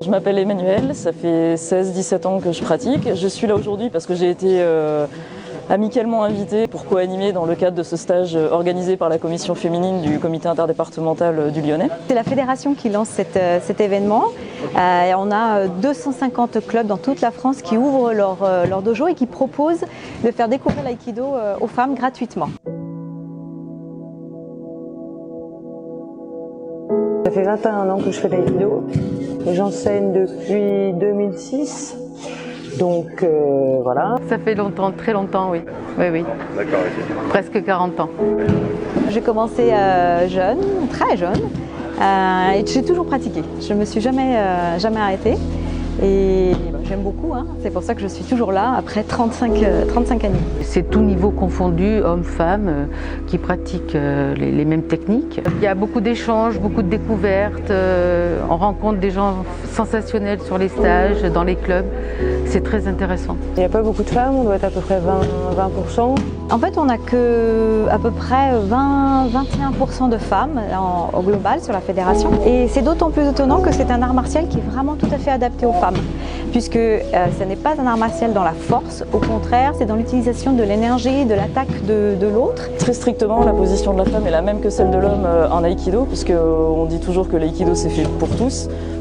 Je m'appelle Emmanuelle, ça fait 16-17 ans que je pratique. Je suis là aujourd'hui parce que j'ai été amicalement invitée pour co-animer dans le cadre de ce stage organisé par la commission féminine du comité interdépartemental du Lyonnais. C'est la fédération qui lance cet événement. On a 250 clubs dans toute la France qui ouvrent leur dojo et qui proposent de faire découvrir l'aïkido aux femmes gratuitement. Ça fait 21 ans que je fais de l'aïkido et j'enseigne depuis 2006. Donc voilà. Ça fait longtemps, très longtemps, oui. Oui. D'accord, ok. Presque 40 ans. J'ai commencé jeune, très jeune, et j'ai toujours pratiqué. Je ne me suis jamais arrêtée. Et j'aime beaucoup, hein. C'est pour ça que je suis toujours là après 35 années. C'est tout niveau confondu, hommes, femmes, qui pratiquent les mêmes techniques. Il y a beaucoup d'échanges, beaucoup de découvertes. On rencontre des gens sensationnels sur les stages, dans les clubs. C'est très intéressant. Il n'y a pas beaucoup de femmes, on doit être à peu près 20%. En fait, on n'a que à peu près 20-21% de femmes au global sur la fédération. Et c'est d'autant plus étonnant que c'est un art martial qui est vraiment tout à fait adapté aux femmes. Puisque ce n'est pas un art martial dans la force, au contraire, c'est dans l'utilisation de l'énergie, de l'attaque de l'autre. Très strictement, la position de la femme est la même que celle de l'homme en aïkido, puisqu'on dit toujours que l'aïkido c'est fait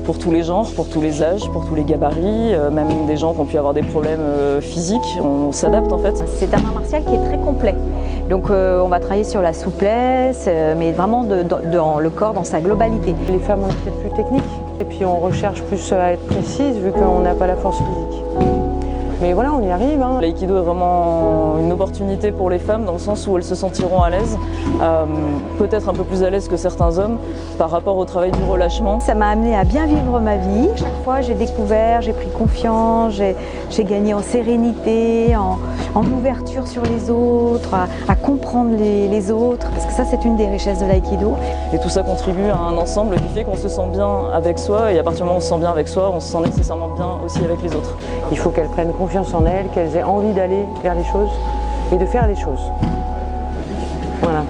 pour tous les genres, pour tous les âges, pour tous les gabarits, même des gens qui ont pu avoir des problèmes physiques, on s'adapte en fait. C'est un art martial qui est très complet. Donc on va travailler sur la souplesse, mais vraiment dans le corps, dans sa globalité. Les femmes ont peut-être plus technique et puis on recherche plus à être précise vu qu'on n'a pas la force physique. Mais voilà, on y arrive. Hein. L'aïkido est vraiment une opportunité pour les femmes dans le sens où elles se sentiront à l'aise, peut-être un peu plus à l'aise que certains hommes par rapport au travail du relâchement. Ça m'a amené à bien vivre ma vie. Chaque fois, j'ai découvert, j'ai pris confiance, j'ai gagné en sérénité, en ouverture sur les autres, à comprendre les autres, parce que ça, c'est une des richesses de l'aïkido. Et tout ça contribue à un ensemble qui fait qu'on se sent bien avec soi, et à partir du moment où on se sent bien avec soi, on se sent nécessairement bien aussi avec les autres. Il faut qu'elles prennent confiance en elles, qu'elles aient envie d'aller vers les choses et de faire les choses. Voilà.